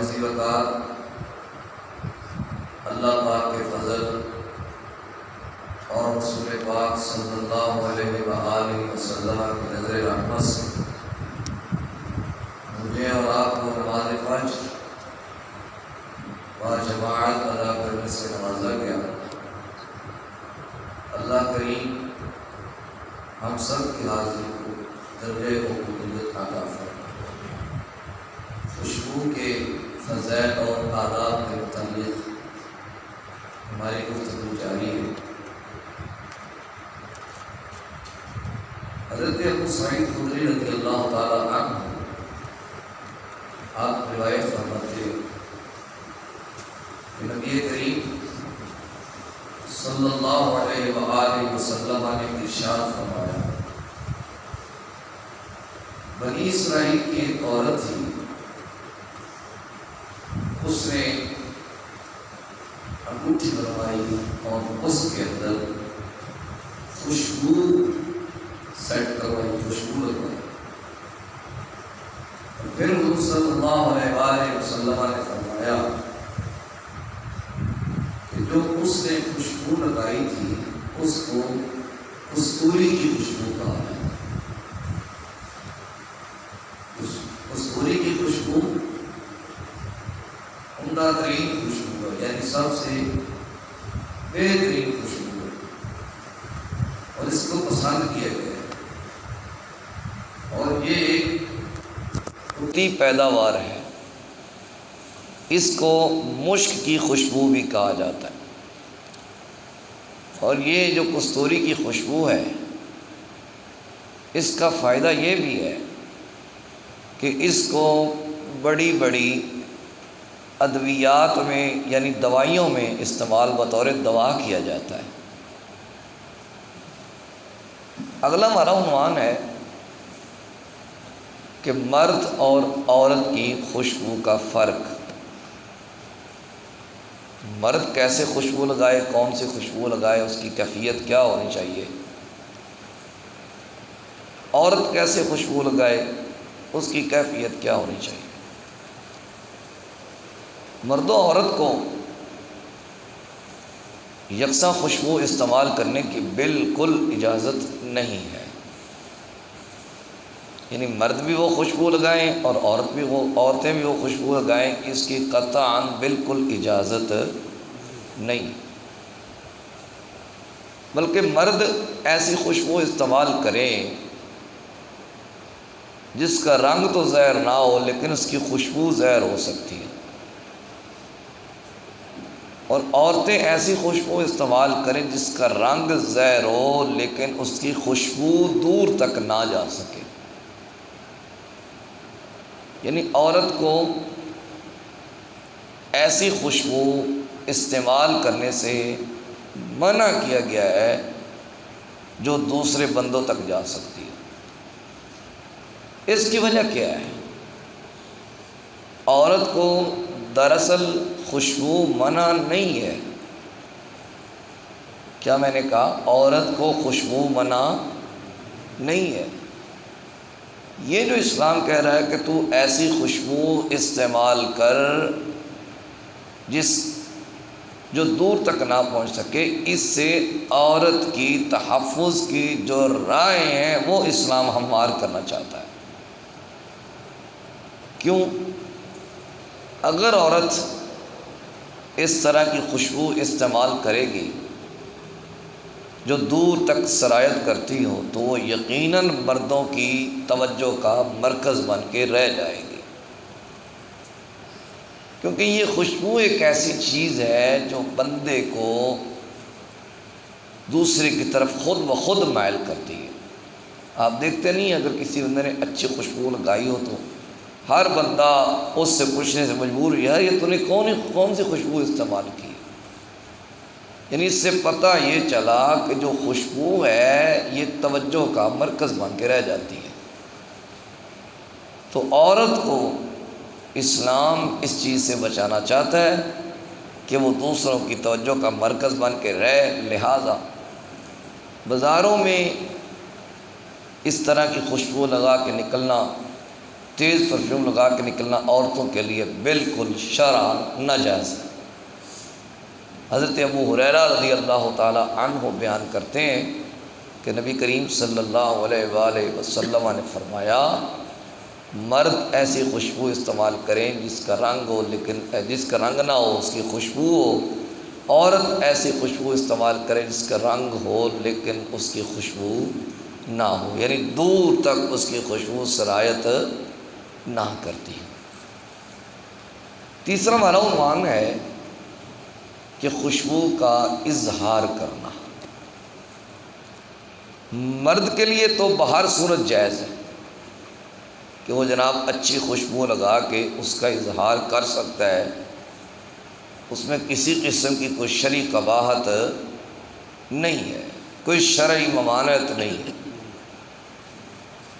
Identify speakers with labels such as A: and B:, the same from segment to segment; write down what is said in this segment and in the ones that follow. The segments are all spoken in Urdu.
A: اسی وقت اللہ پاک کے فضل اور رسول پاک صلی اللہ علیہ وآلہ وسلم کی نظر رحمت سے مجھے اور آپ کو نماز فجر جماعت ادا کرنے سے نوازا گیا۔ اللہ کریم ہم سب کی حاضری کو درجے قبولیت عطا فرمائے۔ خوشبو کے فضائل اور آداب کے متعلق ہماری گفتگو جاری ہے۔ حضرت ابو سعید خدری رضی اللہ تعالی عنہ آپ روایت فرماتے ہیں کہ نبی کریم صلی اللہ علیہ وآلہ وسلم نے ارشاد فرمایا، بنی اسرائیل کی ایک عورت تھی، اس نے انگوٹھی بنوائی اور اس کے اندر خوشبو سیٹ کروائی، خوشبو لگوائی۔ پھر حضور صلی اللہ علیہ وآلہ وسلم نے فرمایا کہ جو اس نے خوشبو لگائی تھی اس کو کستوری کی خوشبو کہا ہے۔ کستوری کی خوشبو عمدہ ترین خوشبو ہے، یعنی سب سے بہترین خوشبو ہے، اور اس کو پسند کیا گیا ہے، اور یہ ایک قدرتی پیداوار ہے۔ اس کو مشک کی خوشبو بھی کہا جاتا ہے، اور یہ جو کستوری کی خوشبو ہے اس کا فائدہ یہ بھی ہے کہ اس کو بڑی بڑی ادویات میں یعنی دوائیوں میں استعمال بطور دوا کیا جاتا ہے۔ اگلا ہمارا عنوان ہے کہ مرد اور عورت کی خوشبو کا فرق۔ مرد کیسے خوشبو لگائے، کون سی خوشبو لگائے، اس کی کیفیت کیا ہونی چاہیے، عورت کیسے خوشبو لگائے، اس کی کیفیت کیا ہونی چاہیے۔ مرد و عورت کو یکساں خوشبو استعمال کرنے کی بالکل اجازت نہیں ہے، یعنی مرد بھی وہ خوشبو لگائیں اور عورتیں بھی وہ خوشبو لگائیں، اس کی قطعاً بالکل اجازت نہیں، بلکہ مرد ایسی خوشبو استعمال کریں جس کا رنگ تو زہر نہ ہو لیکن اس کی خوشبو زہر ہو سکتی ہے، اور عورتیں ایسی خوشبو استعمال کریں جس کا رنگ زہر ہو لیکن اس کی خوشبو دور تک نہ جا سکے۔ یعنی عورت کو ایسی خوشبو استعمال کرنے سے منع کیا گیا ہے جو دوسرے بندوں تک جا سکتی ہے۔ اس کی وجہ کیا ہے؟ عورت کو دراصل خوشبو منع نہیں ہے۔ کیا میں نے کہا؟ عورت کو خوشبو منع نہیں ہے۔ یہ جو اسلام کہہ رہا ہے کہ تو ایسی خوشبو استعمال کر جو دور تک نہ پہنچ سکے، اس سے عورت کی تحفظ کی جو رائے ہیں وہ اسلام ہموار کرنا چاہتا ہے۔ کیوں؟ اگر عورت اس طرح کی خوشبو استعمال کرے گی جو دور تک سرایت کرتی ہو تو وہ یقیناً مردوں کی توجہ کا مرکز بن کے رہ جائے گی، کیونکہ یہ خوشبو ایک ایسی چیز ہے جو بندے کو دوسرے کی طرف خود بخود مائل کرتی ہے۔ آپ دیکھتے نہیں، اگر کسی بندے نے اچھی خوشبو لگائی ہو تو ہر بندہ اس سے پوچھنے سے مجبور ہے، یہ تو نے کون سی خوشبو استعمال کی؟ یعنی اس سے پتہ یہ چلا کہ جو خوشبو ہے یہ توجہ کا مرکز بن کے رہ جاتی ہے۔ تو عورت کو اسلام اس چیز سے بچانا چاہتا ہے کہ وہ دوسروں کی توجہ کا مرکز بن کے رہے، لہذا بازاروں میں اس طرح کی خوشبو لگا کے نکلنا تیز پرفیوم لگا کے نکلنا عورتوں کے لیے بالکل شرعاً ناجائز ہے۔ حضرت ابو ہریرہ رضی اللہ تعالی عنہ بیان کرتے ہیں کہ نبی کریم صلی اللہ علیہ وآلہ وسلم نے فرمایا، مرد ایسی خوشبو استعمال کریں جس کا رنگ ہو لیکن جس کا رنگ نہ ہو اس کی خوشبو ہو، عورت ایسی خوشبو استعمال کرے جس کا رنگ ہو لیکن اس کی خوشبو نہ ہو، یعنی دور تک اس کی خوشبو سرایت نہ کرتی۔ تیسرا ہمارا عنوان ہے کہ خوشبو کا اظہار کرنا۔ مرد کے لیے تو بہر صورت جائز ہے کہ وہ جناب اچھی خوشبو لگا کے اس کا اظہار کر سکتا ہے، اس میں کسی قسم کی کوئی شرعی قباحت نہیں ہے، کوئی شرعی ممانعت نہیں ہے۔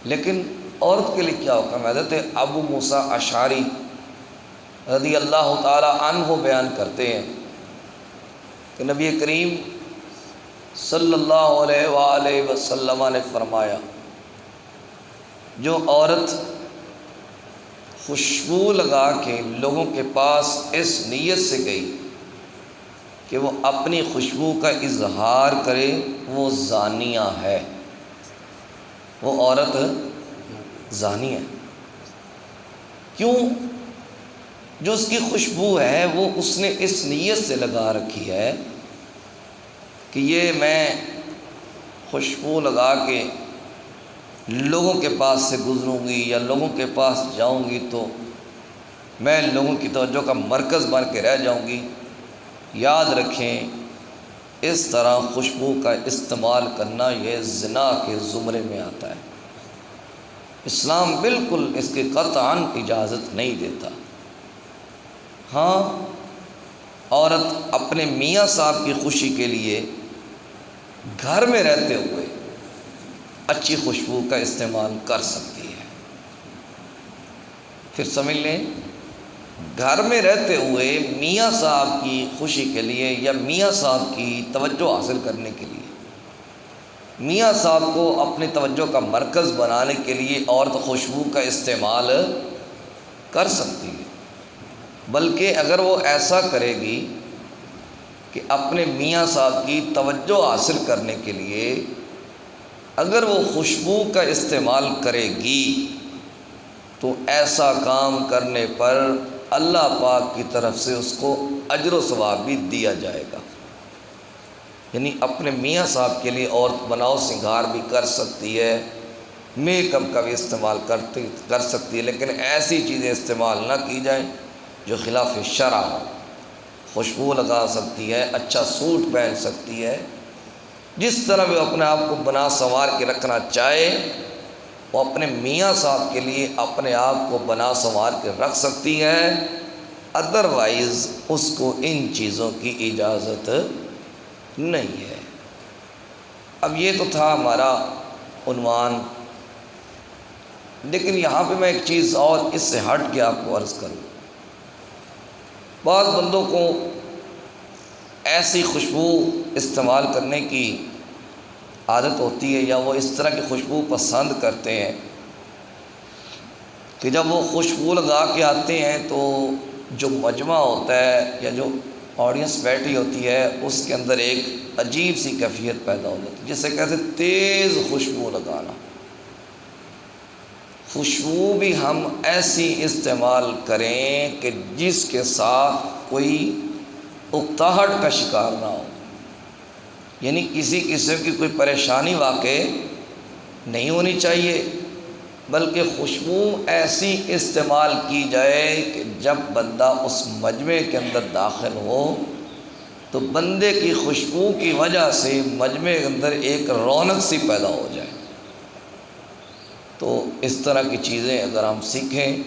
A: لیکن عورت کے لیے کیا حکم ہے؟ حضرت ابو موسیٰ اشعری رضی اللہ تعالی عنہ بیان کرتے ہیں کہ نبی کریم صلی اللہ علیہ وآلہ وسلم نے فرمایا، جو عورت خوشبو لگا کے لوگوں کے پاس اس نیت سے گئی کہ وہ اپنی خوشبو کا اظہار کرے، وہ زانیہ ہے، وہ عورت زانی ہے۔ کیوں؟ جو اس کی خوشبو ہے وہ اس نے اس نیت سے لگا رکھی ہے کہ یہ میں خوشبو لگا کے لوگوں کے پاس سے گزروں گی یا لوگوں کے پاس جاؤں گی تو میں لوگوں کی توجہ کا مرکز بن کے رہ جاؤں گی۔ یاد رکھیں، اس طرح خوشبو کا استعمال کرنا یہ زنا کے زمرے میں آتا ہے۔ اسلام بالکل اس کی قطعاً اجازت نہیں دیتا۔ ہاں، عورت اپنے میاں صاحب کی خوشی کے لیے گھر میں رہتے ہوئے اچھی خوشبو کا استعمال کر سکتی ہے۔ پھر سمجھ لیں، گھر میں رہتے ہوئے میاں صاحب کی خوشی کے لیے یا میاں صاحب کی توجہ حاصل کرنے کے لیے، میاں صاحب کو اپنی توجہ کا مرکز بنانے کے لیے عورت خوشبو کا استعمال کر سکتی ہے۔ بلکہ اگر وہ ایسا کرے گی کہ اپنے میاں صاحب کی توجہ حاصل کرنے کے لیے اگر وہ خوشبو کا استعمال کرے گی تو ایسا کام کرنے پر اللہ پاک کی طرف سے اس کو اجر و ثواب بھی دیا جائے گا۔ یعنی اپنے میاں صاحب کے لیے عورت بناؤ سنگھار بھی کر سکتی ہے، میک اپ کا بھی استعمال کر سکتی ہے، لیکن ایسی چیزیں استعمال نہ کی جائیں جو خلاف شرع ہو۔ خوشبو لگا سکتی ہے، اچھا سوٹ پہن سکتی ہے، جس طرح وہ اپنے آپ کو بنا سنوار کے رکھنا چاہے وہ اپنے میاں صاحب کے لیے اپنے آپ کو بنا سنوار کے رکھ سکتی ہے، ادروائز اس کو ان چیزوں کی اجازت نہیں ہے۔ اب یہ تو تھا ہمارا عنوان، لیکن یہاں پہ میں ایک چیز اور اس سے ہٹ کے آپ کو عرض کروں۔ بعض بندوں کو ایسی خوشبو استعمال کرنے کی عادت ہوتی ہے یا وہ اس طرح کی خوشبو پسند کرتے ہیں کہ جب وہ خوشبو لگا کے آتے ہیں تو جو مجمع ہوتا ہے یا جو آڈینس بیٹھی ہوتی ہے اس کے اندر ایک عجیب سی کیفیت پیدا ہو جاتی ہے، جسے کہتے ہیں تیز خوشبو لگانا۔ خوشبو بھی ہم ایسی استعمال کریں کہ جس کے ساتھ کوئی اکتاہٹ کا شکار نہ ہو، یعنی کسی قسم کی کوئی پریشانی واقع نہیں ہونی چاہیے، بلکہ خوشبو ایسی استعمال کی جائے کہ جب بندہ اس مجمع کے اندر داخل ہو تو بندے کی خوشبو کی وجہ سے مجمع کے اندر ایک رونق سی پیدا ہو جائے۔ تو اس طرح کی چیزیں اگر ہم سیکھیں،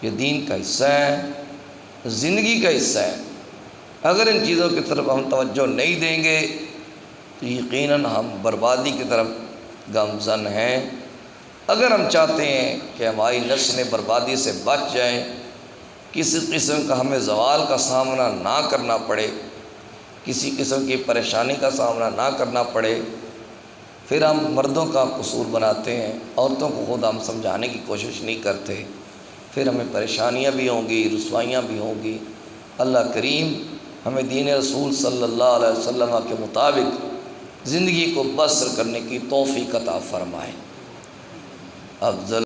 A: یہ دین کا حصہ ہے، زندگی کا حصہ ہے۔ اگر ان چیزوں کی طرف ہم توجہ نہیں دیں گے تو یقیناً ہم بربادی کی طرف گامزن ہیں۔ اگر ہم چاہتے ہیں کہ ہماری نسلیں بربادی سے بچ جائیں، کسی قسم کا ہمیں زوال کا سامنا نہ کرنا پڑے، کسی قسم کی پریشانی کا سامنا نہ کرنا پڑے، پھر ہم مردوں کا قصور بناتے ہیں، عورتوں کو خود ہم سمجھانے کی کوشش نہیں کرتے، پھر ہمیں پریشانیاں بھی ہوں گی، رسوائیاں بھی ہوں گی۔ اللہ کریم ہمیں دین رسول صلی اللہ علیہ وسلم کے مطابق زندگی کو بسر کرنے کی توفیق عطا فرمائے۔ افضل